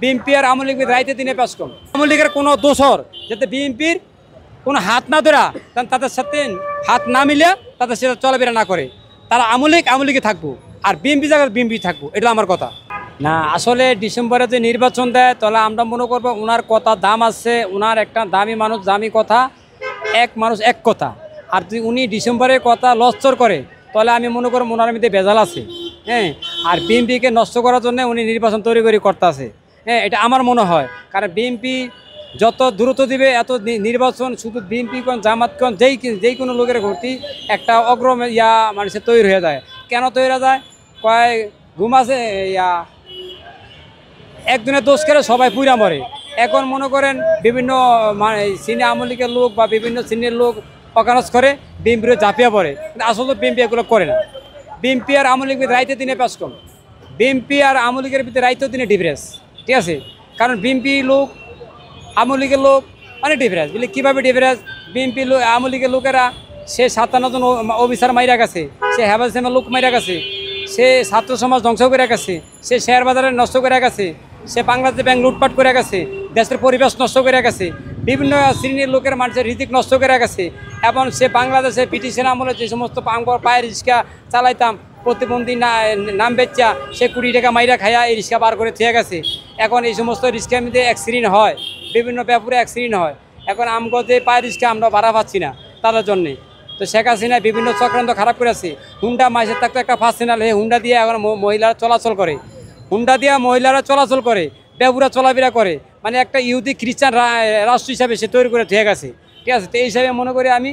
BNP আর আওয়ামী লীগ রাইতে দিনে পেশ কম। আওয়ামী লীগের কোনো দোষর যাতে বিএনপির কোনো হাত না ধরা, তাদের সাথে হাত না মিলে তাদের সেটা চলাফেরা না করে, তারা আওয়ামী লীগে থাকবো আর বিএনপি জায়গায় বিএনপি থাকবো, এটা আমার কথা না। আসলে ডিসেম্বরে যে নির্বাচন দেয় তাহলে আমরা মনে করবো ওনার কথা দাম আছে, ওনার একটা দামি মানুষ দামি কথা, এক মানুষ এক কথা। আর যদি উনি ডিসেম্বরের কথা লস্চর করে তাহলে আমি মনে করব ওনার মধ্যে ভেজাল আছে। হ্যাঁ, আর বিএনপিকে নষ্ট করার জন্য উনি নির্বাচন তৈরি করতে আছে। হ্যাঁ, এটা আমার মনে হয়, কারণ বিএনপি যত দ্রুত দিবে এত নির্বাচন শুধু বিএনপি কোন জামাত কোন যেই কোনো লোকের ঘটি একটা অগ্রম মানুষের তৈরি হয়ে যায়। কেন তৈরি হয়ে যায়? কয় ঘুম আছে একজনের দোষ করে সবাই পুরা মরে। এখন মনে করেন বিভিন্ন সিনিয়র আওয়ামী লীগের লোক বা বিভিন্ন সিনিয়র লোক অকানস করে বিএনপির ঝাঁপিয়ে পড়ে, কিন্তু আসলে বিএনপি এগুলো করে না। বিএনপি আর আওয়ামী লীগের রাইতে দিনে পেশ কম, বিএনপি আর আওয়ামী লীগের ভিতরে রাইতেও দিনে ডিফারেন্স, ঠিক আছে? কারণ বিএনপি লোক আওয়ামী লীগের লোক অনেক ডিফারেন্স। বলে কীভাবে ডিফারেন্স? বিএনপি লোক আওয়ামী লীগের লোকেরা সে 57 জন অফিসার মাইরা গেছে, সে হেফাজতের লোক মাইরা গেছে, সে ছাত্র সমাজ ধ্বংস করে গেছে, সে শেয়ার বাজারে নষ্ট করে গেছে, সে বাংলাদেশ ব্যাংক লুটপাট করে গেছে, দেশের পরিবেশ নষ্ট করে গেছে, বিভিন্ন শ্রেণীর লোকের মানুষের রিজিক নষ্ট করে গেছে। এবং সে বাংলাদেশে ব্রিটিশের আমলে যে সমস্ত পায়ের রিক্সা চালাইতাম প্রতিবন্ধী নাম বেচা সে 20 টাকা মাইরা খাইয়া এই রিক্সা বার করে থিয়ে গেছে। এখন এই সমস্ত রিক্সার মধ্যে অ্যাক্সিডেন্ট হয়, বিভিন্ন ব্যাপারে অ্যাক্সিডেন্ট হয়। এখন আমগো যে পায়ের রিক্সা আমরা ভাড়া পাচ্ছি না তাদের জন্যে। তো শেখ হাসিনা বিভিন্ন চক্রান্ত খারাপ করেছে। হুন্ডা মাইসের থাকতে একটা পার্সোনাল হুন্ডা দিয়ে এখন মহিলারা চলাচল করে, হুন্ডা দিয়ে মহিলারা চলাচল করে, বেবুরা চলাফেরা করে, মানে একটা ইহুদি খ্রিস্টান রাষ্ট্র হিসাবে সে তৈরি করে দিয়ে গেছে, ঠিক আছে? তো এই হিসাবে মনে করি আমি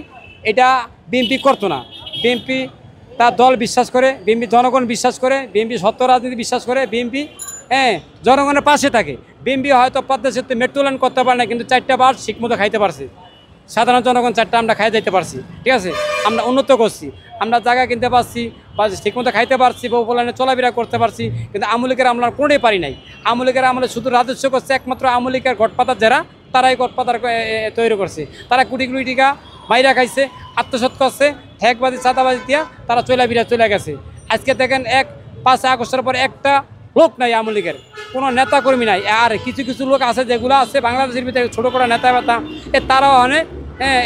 এটা বিএনপি করতো না। বিএনপি তার দল বিশ্বাস করে, বিএনপি জনগণ বিশ্বাস করে, বিএনপি সত্য রাজনীতি বিশ্বাস করে, বিএনপি জনগণের পাশে থাকে। বিএনপি হয়তো পদ্মা সেতু মেট্রো লাইন করতে পারে না, কিন্তু 4টা বার ঠিক মতো খাইতে পারছে। সাধারণ জনগণ 4টা আমরা খাই যেতে পারছি, ঠিক আছে? আমরা উন্নত করছি, আমরা জায়গা কিনতে পারছি বা ঠিকমতো খাইতে পারছি, বহুলাইনে চলাফেরা করতে পারছি। কিন্তু আওয়ামী লীগের আমরা কোনোটাই পারি নাই। আওয়ামী লীগের আমলে শুধু রাজস্ব করছে একমাত্র আওয়ামী লীগের গটপাতার যারা, তারাই গটপাতার তৈরি করছে। তারা কোটি কোটি টাকা মাইরা খাইছে, আত্মসাৎ করছে, ঠেকবাজি চাঁদাবাজি দিয়া তারা চলে গেছে। আজকে দেখেন 5 আগস্টের পর একটা লোক নাই আওয়ামী লীগের, কোনো নেতা কর্মী নাই। আর কিছু কিছু লোক আছে যেগুলো আছে বাংলাদেশের ভিতরে ছোটো করে নেতা বেতা, তারাও অনেক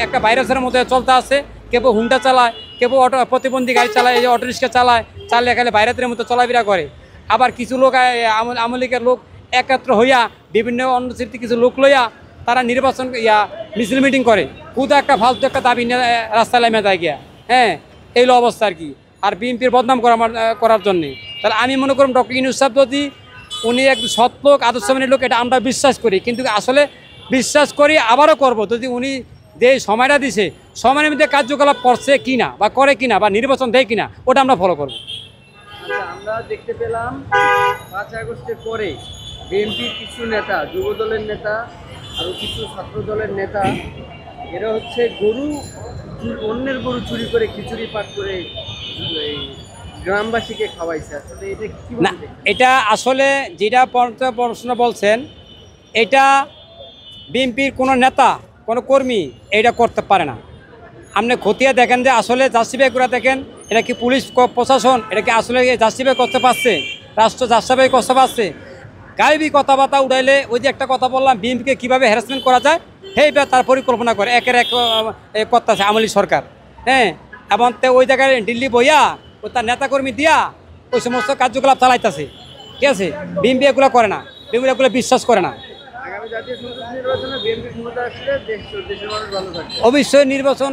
একটা ভাইরাসের মধ্যে চলতে আছে। কেউ হুন্ডা চালায়, কেউ প্রতিবন্ধী গাড়ি চালায়, এই যে অটো রিক্সা চালিয়ে খালি ভাইরাসের মতো চলাফেরা করে। আবার কিছু লোক আওয়ামী লীগের লোক একত্র হইয়া বিভিন্ন অন্য স্মৃতি কিছু লোক লইয়া তারা নির্বাচন মিছিল মিটিং করে, খুদা একটা ফালতু একটা দাবি নিয়ে রাস্তায় নামে যায় গিয়া। এইগুলো অবস্থা আর কি। আর বিএনপির বদনাম করার জন্যে। তাহলে আমি মনে করব ডক্টর ইউনূস সাহেব যদি উনি এক সৎ লোক, আদর্শবাণী লোক, এটা আমরা বিশ্বাস করি। কিন্তু আসলে বিশ্বাস করি, আবারও করব, যদি উনি যে সময়টা দিছে সময়ের মধ্যে কার্যকলাপ করছে কিনা বা করে কিনা বা নির্বাচন দেয় কিনা, ওটা আমরা ফলো করব। আচ্ছা, আমরা দেখতে পেলাম 5 আগস্টের পরে বিএনপির কিছু নেতা, যুব দলের নেতা, আরও কিছু ছাত্র দলের নেতা, এরা হচ্ছে অন্যের গরু চুরি করে খিচুড়ি পাক করে গ্রামবাসীকে খাওয়াইছে। আসলে এটা কি না? এটা আসলে যেটা প্রশ্ন বলছেন, এটা বিএনপির কোনো নেতা কোনো কর্মী এটা করতে পারে না। আপনি খতিয়ে দেখেন যে আসলে জাস্টিফাই করে দেখেন, এটা কি পুলিশ প্রশাসন এটা কি আসলে জাস্টিফাই করতে পারছে, রাষ্ট্র জাস্টিফাই করতে পারছে? গায়েবী কথাবার্তা উঠাইলে ওই যে একটা কথা বললাম, বিএনপিকে কীভাবে হ্যারাসমেন্ট করা যায় সেইটা তার পরিকল্পনা করে একের এক করতেছে আওয়ামী লীগ সরকার। এবং ওই জায়গায় দিল্লি বইয়া ও তার নেতাকর্মী দিয়া ওই সমস্ত কার্যকলাপ চালাইতেছে, ঠিক আছে? বিএনপি এগুলো করে না, বিএনপি এগুলো বিশ্বাস করে না। অবশ্যই নির্বাচন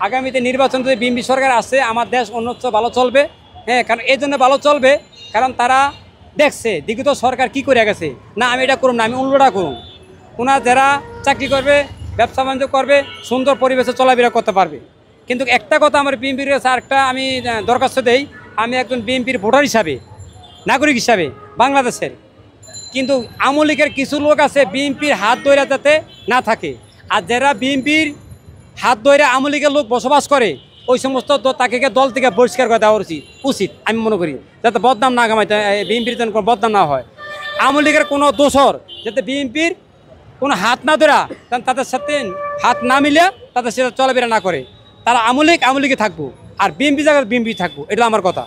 আগামীতে নির্বাচন যদি বিএনপি সরকার আসে, আমার দেশ অন্যত্র ভালো চলবে। কারণ এই জন্য ভালো চলবে, কারণ তারা দেখছে বিগত সরকার কি করে গেছে। না আমি এটা করুন না, আমি অন্যটা করুন। ওনার যারা চাকরি করবে, ব্যবসা বাণিজ্য করবে, সুন্দর পরিবেশে চলাফেরা করতে পারবে। কিন্তু একটা কথা আমার বিএনপির কাছে আরেকটা আমি দরখাস্ত দেই, আমি একজন বিএনপির ভোটার হিসাবে, নাগরিক হিসাবে বাংলাদেশের, কিন্তু আওয়ামী লীগের কিছু লোক আছে বিএনপির হাত ধরে যাতে না থাকে। আর যারা বিএনপির হাত ধরে আওয়ামী লীগের লোক বসবাস করে, ওই সমস্ত তাকে দল থেকে বহিষ্কার করে দেওয়া উচিত আমি মনে করি, যাতে বদনাম না কামাইতে, বিএনপির যেন কোনো বদনাম না হয়। আওয়ামী লীগের কোনো দোষর যাতে বিএনপির কোনো হাত না ধরা, তাদের সাথে হাত না মিলে তাদের সেটা চলাফেরা না করে, তারা আওয়ামী লীগে থাকবো আর বিএনপি জায়গায় বিএনপি থাকবো, এটা আমার কথা।